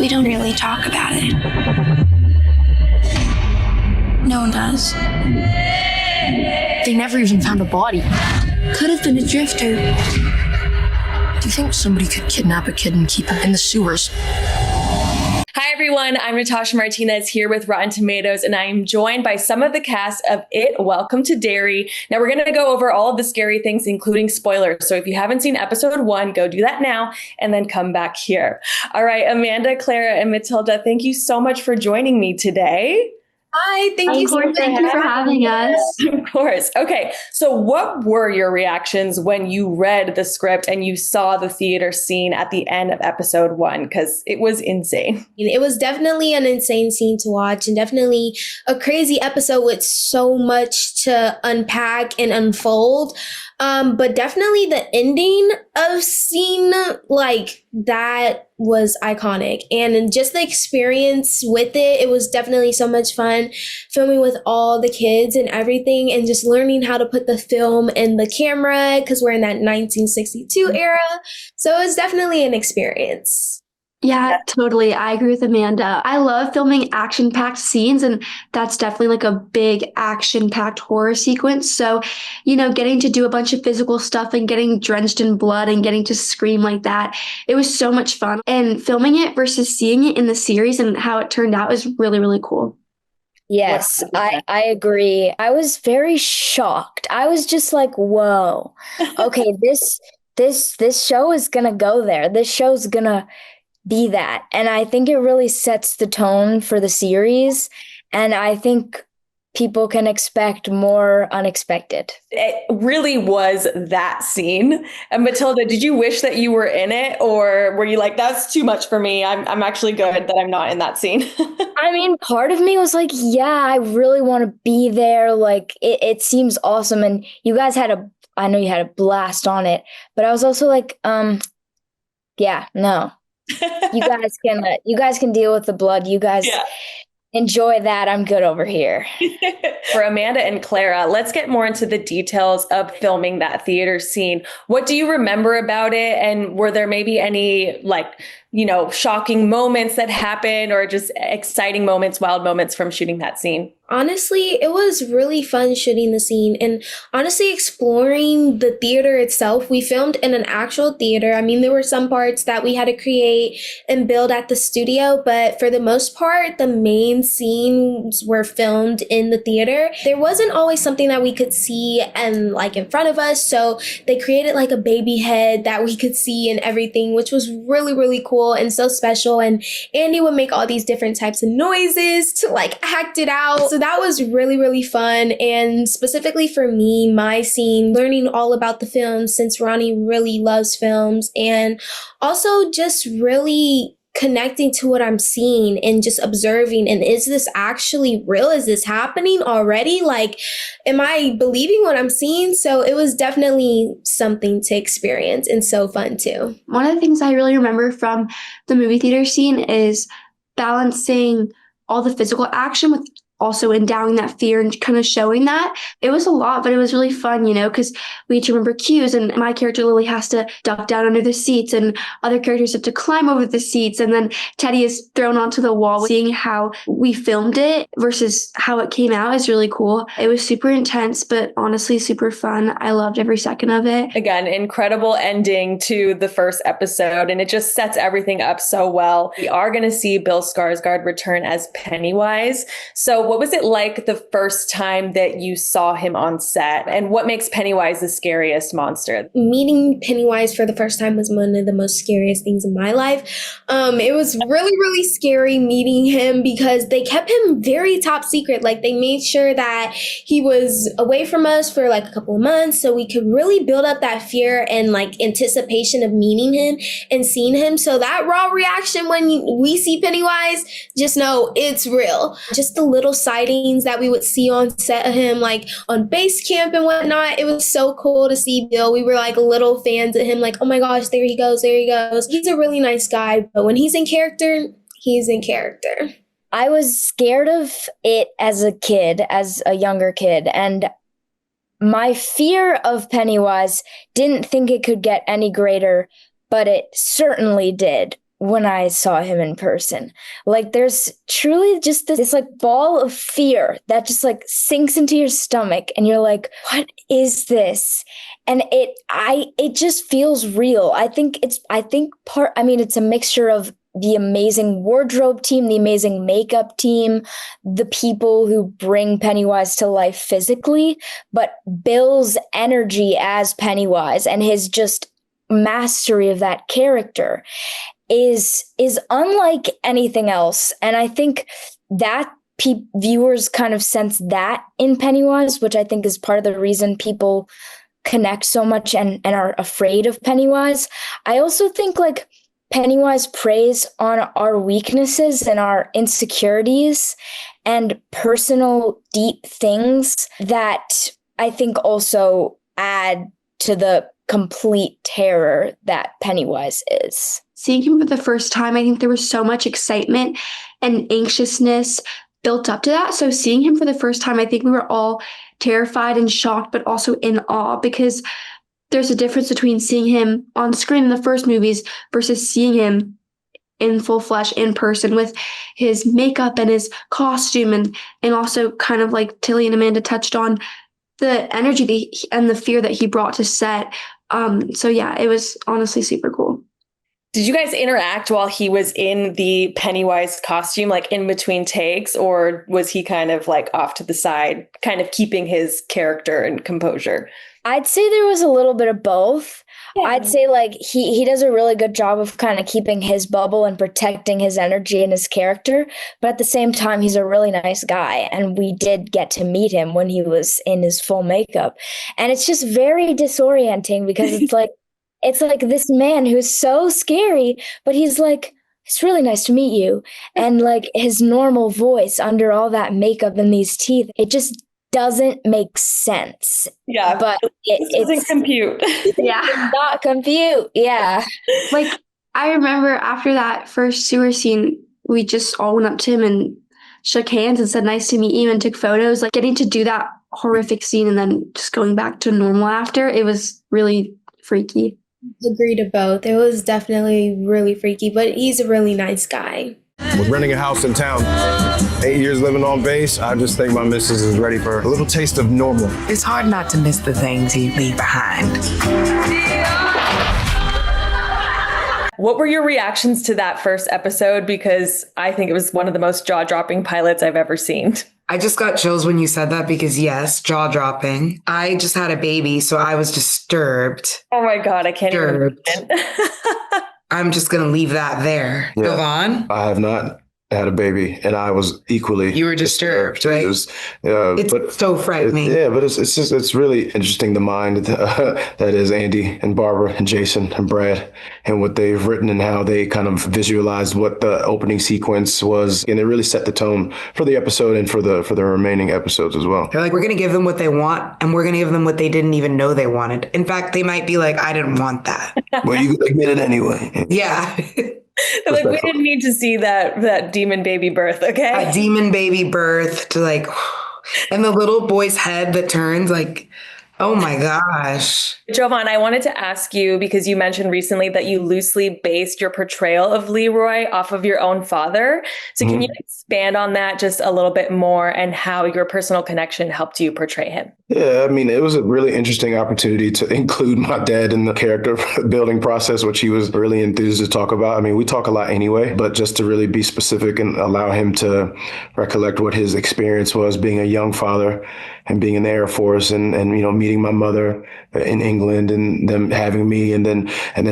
We don't really talk about it. No one does. They never even found a body. Could have been a drifter. Do you think somebody could kidnap a kid and keep him in the sewers? Hi, everyone. I'm Natasha Martinez here with Rotten Tomatoes, and I am joined by some of the cast of It, Welcome to Derry. Now, we're going to go over all of the scary things, including spoilers. So if you haven't seen episode 1, go do that now and then come back here. All right, Amanda, Clara, and Matilda, thank you so much for joining me today. Hi, thank you for having us. Of course. Okay, so what were your reactions when you read the script and you saw the theater scene at the end of episode 1? Because it was insane. It was definitely an insane scene to watch and definitely a crazy episode with so much to unpack and unfold. But definitely the ending of scene like that was iconic, and just the experience with it was definitely so much fun filming with all the kids and everything, and just learning how to put the film in the camera because we're in that 1962 era. So it was definitely an experience. Yeah, totally. I agree with Amanda. I love filming action-packed scenes, and that's definitely like a big action-packed horror sequence. So, getting to do a bunch of physical stuff and getting drenched in blood and getting to scream like that, it was so much fun. And filming it versus seeing it in the series and how it turned out is really, really cool. Yes, I agree. I was very shocked. I was just like, whoa, okay, this show is gonna go there. This show's gonna be that. And I think it really sets the tone for the series. And I think people can expect more unexpected. It really was that scene. And Matilda, did you wish that you were in it, or were you like, that's too much for me? I'm actually good that I'm not in that scene. I mean, part of me was like, yeah, I really want to be there. Like, it seems awesome. And you guys I know you had a blast on it, but I was also like, yeah, no. You guys can deal with the blood. You guys enjoy that. I'm good over here. For Amanda and Clara, let's get more into the details of filming that theater scene. What do you remember about it? And were there maybe any shocking moments that happened, or just exciting moments, wild moments from shooting that scene? Honestly, it was really fun shooting the scene and honestly exploring the theater itself. We filmed in an actual theater. I mean, there were some parts that we had to create and build at the studio, but for the most part, the main scenes were filmed in the theater. There wasn't always something that we could see and like in front of us, so they created like a baby head that we could see and everything, which was really, really cool and so special. And Andy would make all these different types of noises to like act it out. So that was really, really fun. And specifically for me, my scene, learning all about the film since Ronnie really loves films, and also just really connecting to what I'm seeing and just observing. And is this actually real? Is this happening already? Like, am I believing what I'm seeing? So it was definitely something to experience and so fun too. One of the things I really remember from the movie theater scene is balancing all the physical action with also endowing that fear and kind of showing that. It was a lot, but it was really fun, because we had to remember cues, and my character Lilly has to duck down under the seats and other characters have to climb over the seats, and then Teddy is thrown onto the wall. Seeing how we filmed it versus how it came out is really cool. It was super intense, but honestly super fun. I loved every second of it. Again, incredible ending to the first episode, and it just sets everything up so well. We are going to see Bill Skarsgård return as Pennywise. So what was it like the first time that you saw him on set? And what makes Pennywise the scariest monster? Meeting Pennywise for the first time was one of the most scariest things in my life. It was really, really scary meeting him because they kept him very top secret. Like, they made sure that he was away from us for like a couple of months so we could really build up that fear and like anticipation of meeting him and seeing him. So that raw reaction when we see Pennywise, just know it's real. Just the little sightings that we would see on set of him, like on base camp and whatnot. It was so cool to see Bill. We were like little fans of him, like, oh my gosh, there he goes, there he goes. He's a really nice guy, but when he's in character, he's in character. I was scared of it as a kid, as a younger kid, and my fear of Pennywise didn't think it could get any greater, but it certainly did when I saw him in person. Like there's truly just this like ball of fear that just like sinks into your stomach and you're like, what is this? And it just feels real. I think it's a mixture of the amazing wardrobe team, the amazing makeup team, the people who bring Pennywise to life physically, but Bill's energy as Pennywise and his just mastery of that character is unlike anything else. And I think that viewers kind of sense that in Pennywise, which I think is part of the reason people connect so much and are afraid of Pennywise. I also think like Pennywise preys on our weaknesses and our insecurities and personal deep things that I think also add to the complete terror that Pennywise is. Seeing him for the first time, I think there was so much excitement and anxiousness built up to that. So seeing him for the first time, I think we were all terrified and shocked, but also in awe, because there's a difference between seeing him on screen in the first movies versus seeing him in full flesh in person with his makeup and his costume and also kind of like Tilly and Amanda touched on the energy and the fear that he brought to set. So yeah, it was honestly super cool. Did you guys interact while he was in the Pennywise costume, like in between takes, or was he kind of like off to the side, kind of keeping his character and composure? I'd say there was a little bit of both. Yeah. I'd say like he does a really good job of kind of keeping his bubble and protecting his energy and his character. But at the same time, he's a really nice guy. And we did get to meet him when he was in his full makeup. And it's just very disorienting because it's like this man who's so scary, but he's like, it's really nice to meet you. And like his normal voice under all that makeup and these teeth, it just doesn't make sense. Yeah. But it doesn't compute. Yeah. It does not compute. Yeah. Like I remember after that first sewer scene, we just all went up to him and shook hands and said, nice to meet you, and took photos. Like getting to do that horrific scene and then just going back to normal after, it was really freaky. Agree to both. It was definitely really freaky, but he's a really nice guy. With renting a house in town, 8 years living on base, I just think my missus is ready for a little taste of normal. It's hard not to miss the things you leave behind. What were your reactions to that first episode? Because I think it was one of the most jaw-dropping pilots I've ever seen. I just got chills when you said that because yes, jaw-dropping. I just had a baby, so I was disturbed. Oh my God, I can't even imagine. I'm just going to leave that there. Yeah. Jovan? I have not had a baby, and I was equally. You were disturbed, right? It's so frightening. But it's really interesting, the mind that is Andy and Barbara and Jason and Brad and what they've written and how they kind of visualized what the opening sequence was, and it really set the tone for the episode and for the remaining episodes as well. They're like, we're going to give them what they want, and we're going to give them what they didn't even know they wanted. In fact, they might be like, I didn't want that. Well, you admit it anyway. Yeah. Like, we didn't need to see that demon baby birth, okay? A demon baby birth to like, and the little boy's head that turns like, oh my gosh. Jovan, I wanted to ask you, because you mentioned recently that you loosely based your portrayal of Leroy off of your own father. So can you expand on that just a little bit more and how your personal connection helped you portray him? Yeah, I mean, it was a really interesting opportunity to include my dad in the character building process, which he was really enthused to talk about. I mean, we talk a lot anyway, but just to really be specific and allow him to recollect what his experience was being a young father and being in the Air Force and meeting my mother in England and them having me and then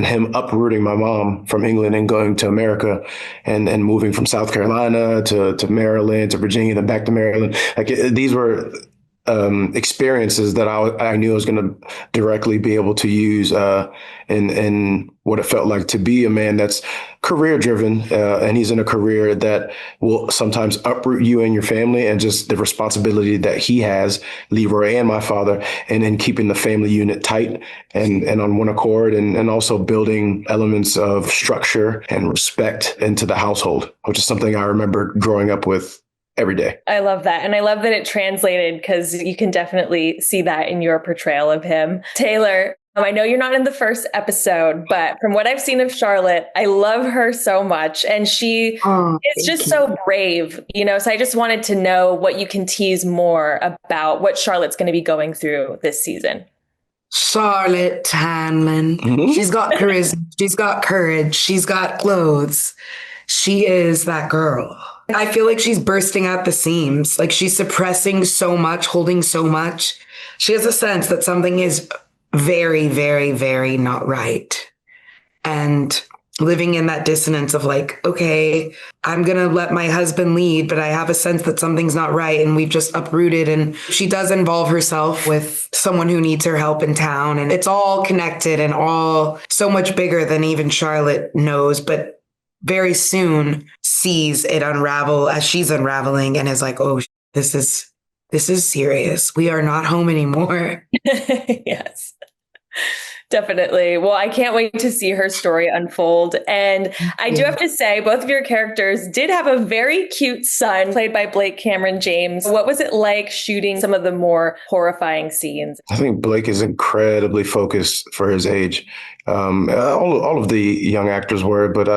him uprooting my mom from England and going to America and moving from South Carolina to Maryland to Virginia, then back to Maryland. These were experiences that I knew I was going to directly be able to use in what it felt like to be a man that's career driven, and he's in a career that will sometimes uproot you and your family, and just the responsibility that he has, Leroy and my father, and in keeping the family unit tight and on one accord, and also building elements of structure and respect into the household, which is something I remember growing up with every day. I love that. And I love that it translated, because you can definitely see that in your portrayal of him. Taylour, I know you're not in the first episode, but from what I've seen of Charlotte, I love her so much. And she is just so brave, so I just wanted to know what you can tease more about what Charlotte's going to be going through this season. Charlotte Hanlon. She's got charisma. She's got courage. She's got clothes. She is that girl. I feel like she's bursting at the seams. Like she's suppressing so much, holding so much. She has a sense that something is very, very, very not right. And living in that dissonance of like, okay, I'm going to let my husband lead, but I have a sense that something's not right. And we've just uprooted. And she does involve herself with someone who needs her help in town. And it's all connected and all so much bigger than even Charlotte knows. But very soon sees it unravel as she's unraveling and is like, oh, this is serious. We are not home anymore. Yes. Definitely. Well, I can't wait to see her story unfold. And I do have to say, both of your characters did have a very cute son played by Blake Cameron James. What was it like shooting some of the more horrifying scenes? I think Blake is incredibly focused for his age. All of the young actors were, but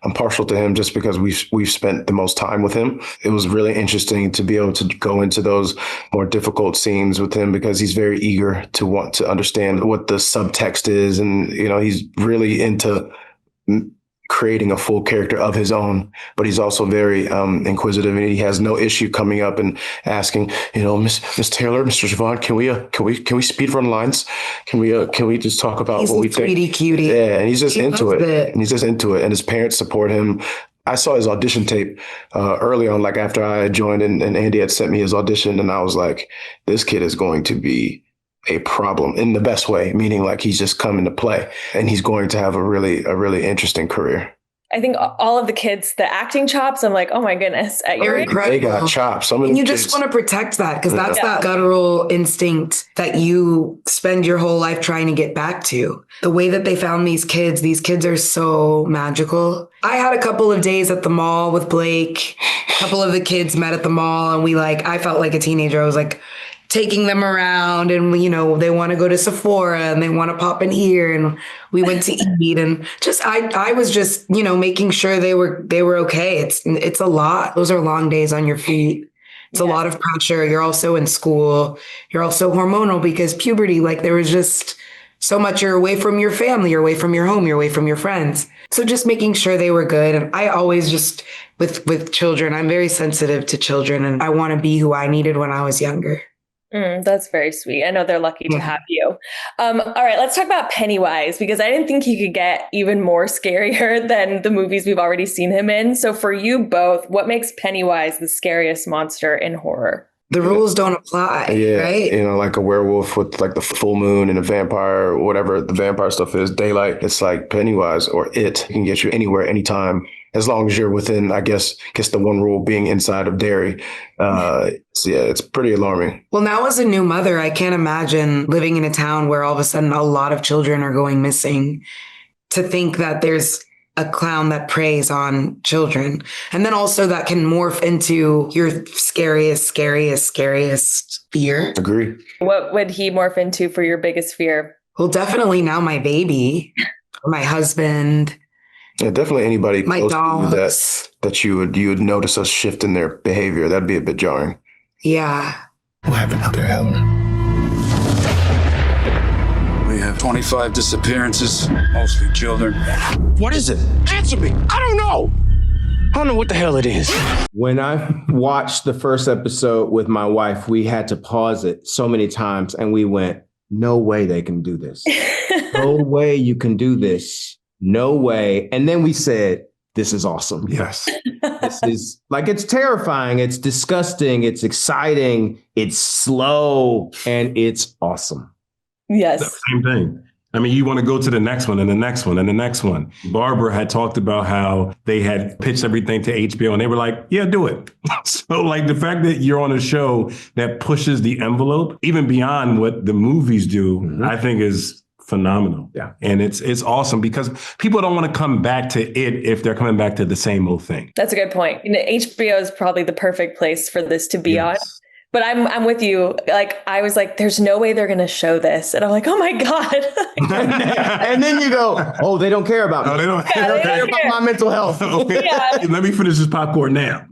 I'm partial to him just because we've spent the most time with him. It was really interesting to be able to go into those more difficult scenes with him because he's very eager to want to understand what the subtext is. And, he's really into creating a full character of his own, but he's also very inquisitive, and he has no issue coming up and asking, Miss Taylour, Mr. Jovan, can we speed run lines? Can we just talk about he's what we think? Sweetie cutie. Yeah, and he's just into it. And he's just into it, and his parents support him. I saw his audition tape early on, like after I had joined, and Andy had sent me his audition, and I was like, this kid is going to be a problem in the best way, meaning like he's just coming to play and he's going to have a really interesting career. I think all of the kids, the acting chops, I'm like, oh my goodness. They got chops. And you just want to protect that because that's that guttural instinct that you spend your whole life trying to get back to. The way that they found these kids are so magical. I had a couple of days at the mall with Blake. A couple of the kids met at the mall and I felt like a teenager. I was like, taking them around and, they want to go to Sephora and they want to pop in here. And we went to eat and I was just, making sure they were okay. It's a lot. Those are long days on your feet. It's a lot of pressure. You're also in school. You're also hormonal because puberty, there was just so much. You're away from your family, you're away from your home, you're away from your friends. So just making sure they were good. And I always just, with children, I'm very sensitive to children and I want to be who I needed when I was younger. That's very sweet. I know they're lucky to have you. All right, let's talk about Pennywise, because I didn't think he could get even more scarier than the movies we've already seen him in. So for you both, what makes Pennywise the scariest monster in horror? The rules don't apply, right? Like a werewolf with like the full moon and a vampire or whatever the vampire stuff is, daylight. It's like Pennywise or It can get you anywhere, anytime, as long as you're within, I guess the one rule being inside of Derry. It's pretty alarming. Well, now as a new mother, I can't imagine living in a town where all of a sudden a lot of children are going missing. To think that there's a clown that preys on children. And then also that can morph into your scariest fear. Agree. What would he morph into for your biggest fear? Well, definitely now my baby, my husband. Yeah, definitely anybody my close dogs. To you that you would notice a shift in their behavior. That'd be a bit jarring. Yeah. What happened out there, Hallorann? We have 25 disappearances, mostly children. What is it? Answer me. I don't know. I don't know what the hell it is. When I watched the first episode with my wife, we had to pause it so many times and we went, no way they can do this. No way you can do this. No way. And then we said, this is awesome. Yes. This is it's terrifying. It's disgusting. It's exciting. It's slow and it's awesome. Yes. Same thing. I mean, you want to go to the next one and the next one and the next one. Barbara had talked about how they had pitched everything to HBO and they were like, yeah, do it. So the fact that you're on a show that pushes the envelope, even beyond what the movies do, I think is phenomenal. Yeah. And it's awesome because people don't want to come back to it if they're coming back to the same old thing. That's a good point. HBO is probably the perfect place for this to be on. But I'm with you. Like, I was like, there's no way they're going to show this. And I'm like, oh my God. And then you go, oh, they don't care about me. No, they don't, Yeah, They care about my mental health. Yeah. Let me finish this popcorn now.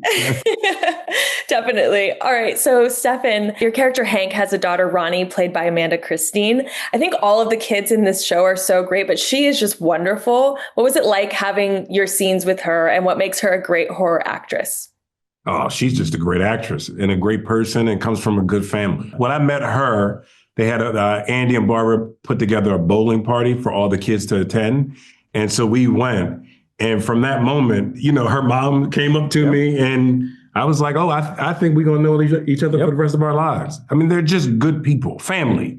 Definitely. All right. So, Stefan, your character Hank has a daughter, Ronnie, played by Amanda Christine. I think all of the kids in this show are so great, but she is just wonderful. What was it like having your scenes with her, and what makes her a great horror actress? Oh, she's just a great actress and a great person and comes from a good family. When I met her, they had Andy and Barbara put together a bowling party for all the kids to attend. And so we went. And from that moment, you know, her mom came up to me and I was like, oh, I think we're going to know each other for the rest of our lives. I mean, they're just good people, family.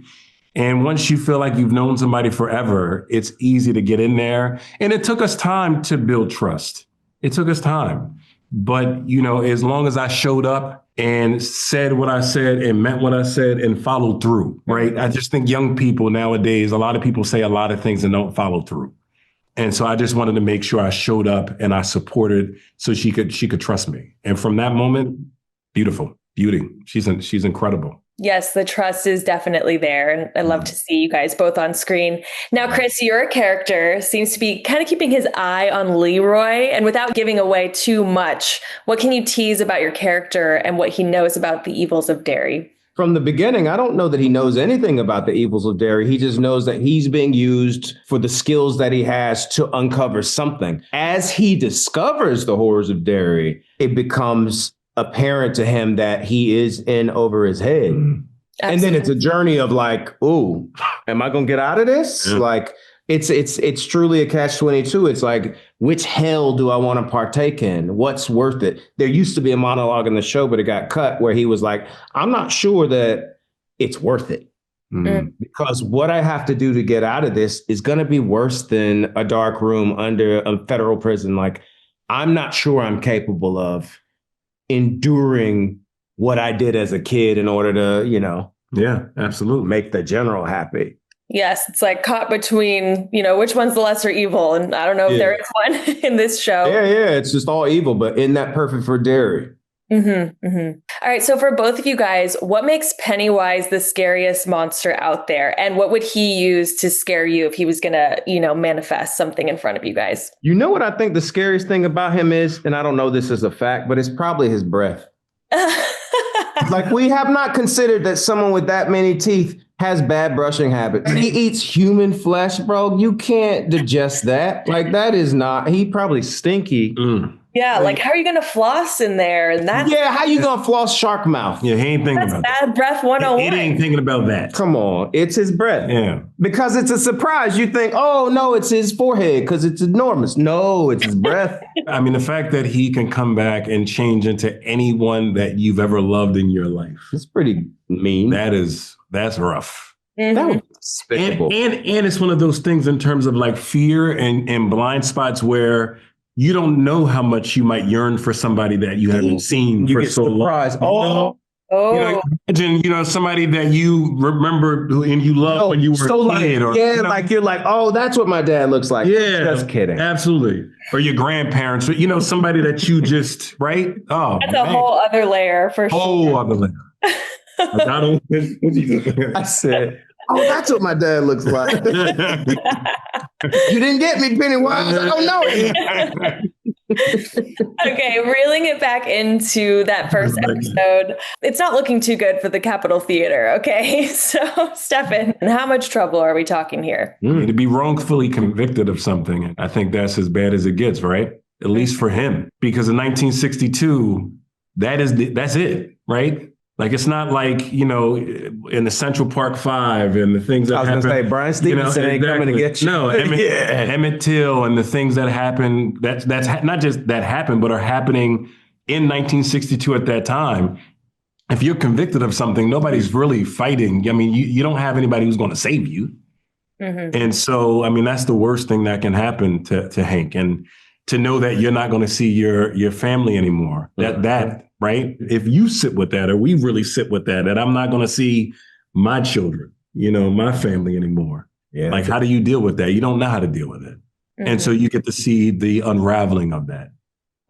And once you feel like you've known somebody forever, it's easy to get in there. And it took us time to build trust. It took us time. But, you know, as long as I showed up and said what I said and meant what I said and followed through, right? I just think young people nowadays, a lot of people say a lot of things and don't follow through. And so I just wanted to make sure I showed up and I supported so she could trust me. And from that moment, beautiful, beauty. She's incredible. Yes, the trust is definitely there. And I love to see you guys both on screen. Now, Chris, your character seems to be kind of keeping his eye on Leroy. And without giving away too much, what can you tease about your character and what he knows about the evils of Derry? From the beginning, I don't know that he knows anything about the evils of Derry. He just knows that he's being used for the skills that he has to uncover something. As he discovers the horrors of Derry, it becomes apparent to him that he is in over his head. Absolutely. And then it's a journey of like, ooh, am I going to get out of this? Yeah. Like, it's truly a catch-22. It's like, which hell do I want to partake in? What's worth it? There used to be a monologue in the show, but it got cut where he was like, I'm not sure that it's worth it. Because what I have to do to get out of this is going to be worse than a dark room under a federal prison. Like, I'm not sure I'm capable of enduring what I did as a kid in order to, you know, absolutely, make the general happy. Yes, it's like caught between, you know, which one's the lesser evil? And I don't know if there is one in this show. Yeah, it's just all evil, but isn't that perfect for Derry? All right, so for both of you guys, what makes Pennywise the scariest monster out there? And what would he use to scare you if he was going to, you know, manifest something in front of you guys? You know what I think the scariest thing about him is, and I don't know this is a fact, but it's probably his breath. Like, we have not considered that someone with that many teeth has bad brushing habits. He eats human flesh, bro. You can't digest that. Like, that is not, he probably stinky. Yeah, like how are you going to floss in there? And that's how you going to floss shark mouth? Yeah, he ain't thinking about that. Bad breath 101. He ain't thinking about that. Come on, it's his breath. Yeah. Because it's a surprise. You think, oh, no, it's his forehead because it's enormous. No, it's his breath. I mean, the fact that he can come back and change into anyone that you've ever loved in your life. It's pretty mean. That's rough. That would be despicable. And it's one of those things in terms of like fear and blind spots where you don't know how much you might yearn for somebody that you haven't seen for so long. Oh, you know, imagine, you know, somebody that you remember and you love when you were a kid. Or, you know, like you're like, oh, that's what my dad looks like. Yeah. Just kidding. Absolutely. Or your grandparents, or, you know, somebody that you just, right? Oh, that's a whole other layer for sure. Whole other layer. I said, oh, that's what my dad looks like. You didn't get me, Pennywise. I don't know. Okay, reeling it back into that first episode, it's not looking too good for the Capitol Theater. Okay, so Stefan, how much trouble are we talking here? To be wrongfully convicted of something, I think that's as bad as it gets, right? At least for him, because in 1962, that's it, right? Like, it's not like, you know, in the Central Park 5 and the things that happen. I was going to say, Brian Stevenson ain't coming to get you. No, Emmett Till and the things that happen, that's not just that happened, but are happening in 1962 at that time. If you're convicted of something, nobody's really fighting. I mean, you don't have anybody who's going to save you. And so, I mean, that's the worst thing that can happen to Hank. And to know that you're not going to see your family anymore, that right? If you sit with that, or we really sit with that I'm not going to see my children, you know, my family anymore. Yeah. Like, how do you deal with that? You don't know how to deal with it. And so you get to see the unraveling of that.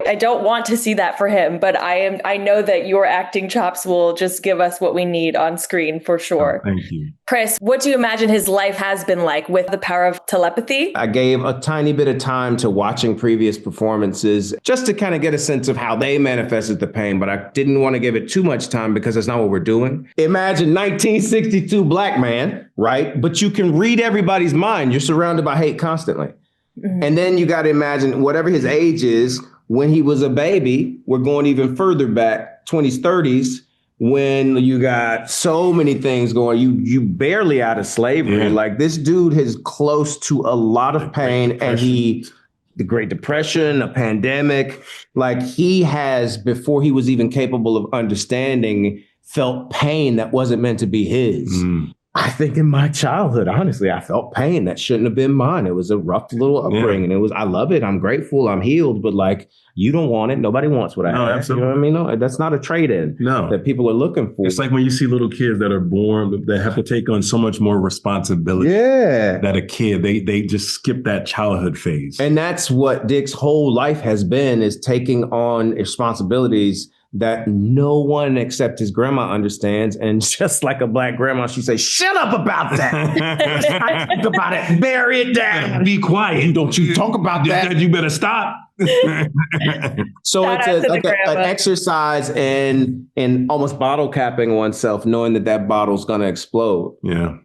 I don't want to see that for him, but I know that your acting chops will just give us what we need on screen for sure. Oh, thank you. Chris, what do you imagine his life has been like with the power of telepathy? I gave a tiny bit of time to watching previous performances just to kind of get a sense of how they manifested the pain, but I didn't want to give it too much time because that's not what we're doing. Imagine 1962 black man, right? But you can read everybody's mind. You're surrounded by hate constantly. Mm-hmm. And then you got to imagine whatever his age is, when he was a baby, we're going even further back, 20s, 30s, when you got so many things going, you barely out of slavery. Yeah. Like this dude is close to a lot of pain, and the Great Depression, a pandemic, like he has, before he was even capable of understanding, felt pain that wasn't meant to be his. Mm. I think in my childhood, honestly, I felt pain that shouldn't have been mine. It was a rough little upbringing. Yeah. I love it. I'm grateful. I'm healed. But like, you don't want it. Nobody wants what I have. Absolutely. You know what I mean? No, that's not a trade-in that people are looking for. It's like when you see little kids that are born, that have to take on so much more responsibility. Yeah. That a kid, they just skip that childhood phase. And that's what Dick's whole life has been, is taking on responsibilities that no one except his grandma understands. And just like a black grandma, she says, shut up about that. Think about it. Bury it down. Be quiet. Don't you talk about that. You better stop. So it's an exercise in almost bottle capping oneself, knowing that bottle's going to explode. Yeah.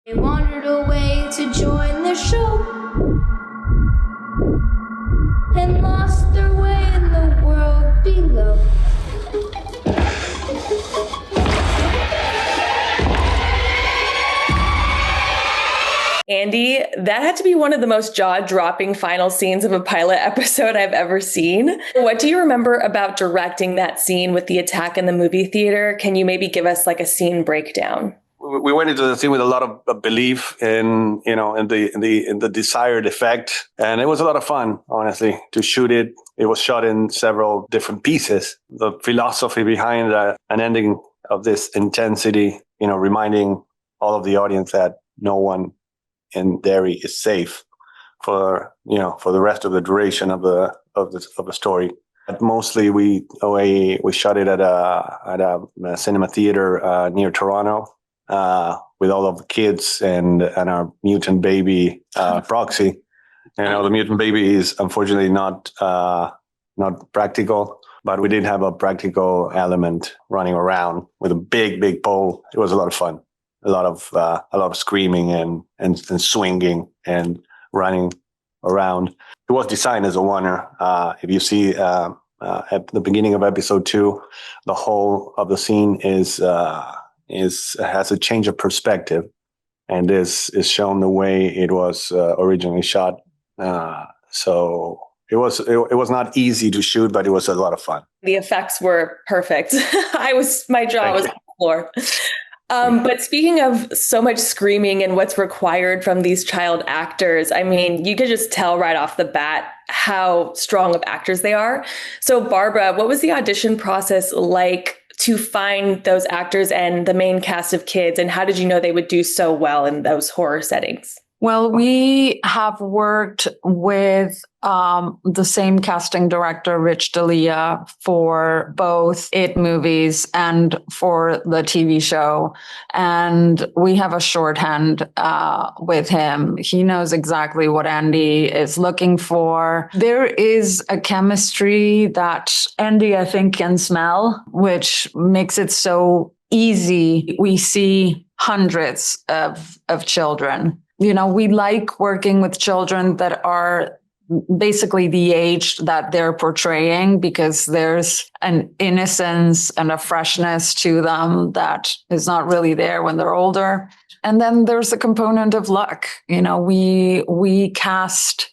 They wandered away to join the show and lost their way in the world below. Andy, that had to be one of the most jaw-dropping final scenes of a pilot episode I've ever seen. What do you remember about directing that scene with the attack in the movie theater? Can you maybe give us like a scene breakdown? We went into the scene with a lot of belief in the desired effect, and it was a lot of fun, honestly, to shoot it. It was shot in several different pieces. The philosophy behind an ending of this intensity, reminding all of the audience that no one in Derry is safe for the rest of the duration of the story. But mostly we shot it at a cinema theater near Toronto with all of the kids and our mutant baby Proxy. The mutant baby is unfortunately not practical, but we did have a practical element running around with a big pole. It was a lot of fun. A lot of screaming and swinging and running around. It was designed as a oneer. If you see at the beginning of episode 2, the whole of the scene has a change of perspective, and this is shown the way it was originally shot. So it was not easy to shoot, but it was a lot of fun. The effects were perfect. My jaw was on the floor. But speaking of so much screaming and what's required from these child actors, I mean, you could just tell right off the bat how strong of actors they are. So Barbara, what was the audition process like to find those actors and the main cast of kids? And how did you know they would do so well in those horror settings? Well, we have worked with the same casting director, Rich D'Elia, for both It movies and for the TV show. And we have a shorthand with him. He knows exactly what Andy is looking for. There is a chemistry that Andy, I think, can smell, which makes it so easy. We see hundreds of children. We like working with children that are basically the age that they're portraying, because there's an innocence and a freshness to them that is not really there when they're older. And then there's a component of luck. We cast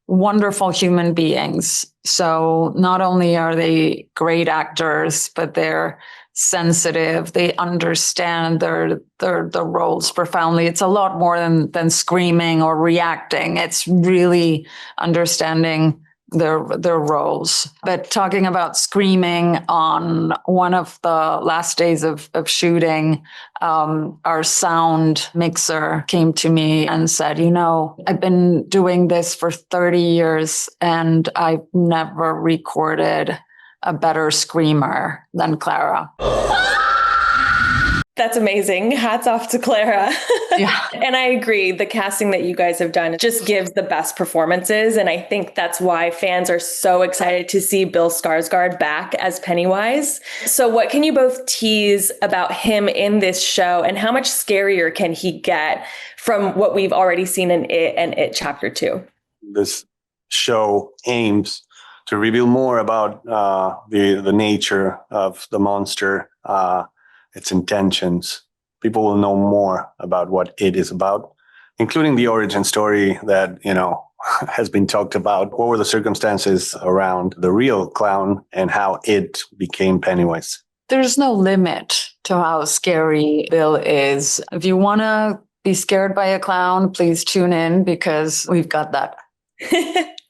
wonderful human beings. So not only are they great actors, but they're sensitive. They understand their roles profoundly. It's a lot more than screaming or reacting. It's really understanding their roles. But talking about screaming, on one of the last days of shooting, our sound mixer came to me and said, I've been doing this for 30 years and I've never recorded a better screamer than Clara. That's amazing. Hats off to Clara. Yeah. And I agree. The casting that you guys have done just gives the best performances. And I think that's why fans are so excited to see Bill Skarsgård back as Pennywise. So what can you both tease about him in this show, and how much scarier can he get from what we've already seen in It and It Chapter 2? This show aims to reveal more about the nature of the monster, its intentions. People will know more about what it is about, including the origin story that, has been talked about. What were the circumstances around the real clown and how it became Pennywise? There's no limit to how scary Bill is. If you want to be scared by a clown, please tune in, because we've got that.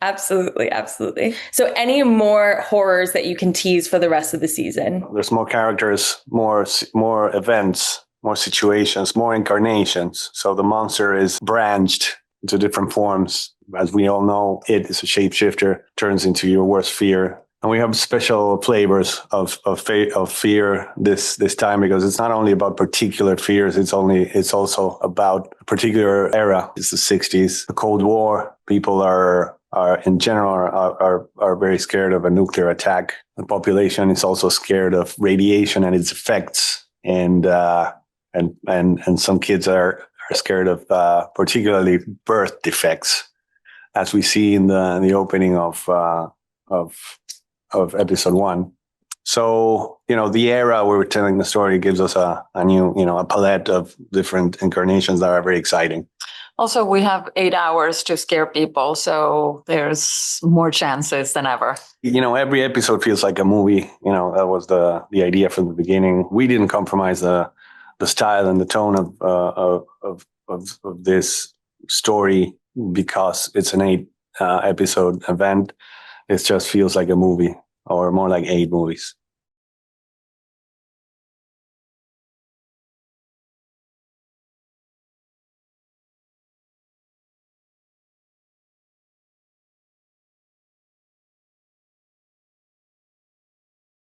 Absolutely. Absolutely. So any more horrors that you can tease for the rest of the season? There's more characters, more events, more situations, more incarnations. So the monster is branched into different forms. As we all know, it is a shapeshifter, turns into your worst fear. And we have special flavors of fear this time, because it's not only about particular fears. It's also about a particular era. It's the 60s, the Cold War. People are in general are very scared of a nuclear attack. The population is also scared of radiation and its effects, and some kids are scared of particularly birth defects, as we see in the opening of episode 1. So, the era where we're telling the story gives us a new, a palette of different incarnations that are very exciting. Also, we have 8 hours to scare people, so there's more chances than ever. Every episode feels like a movie. That was the idea from the beginning. We didn't compromise the style and the tone of this story because it's an 8 episode event. It just feels like a movie, or more like 8 movies.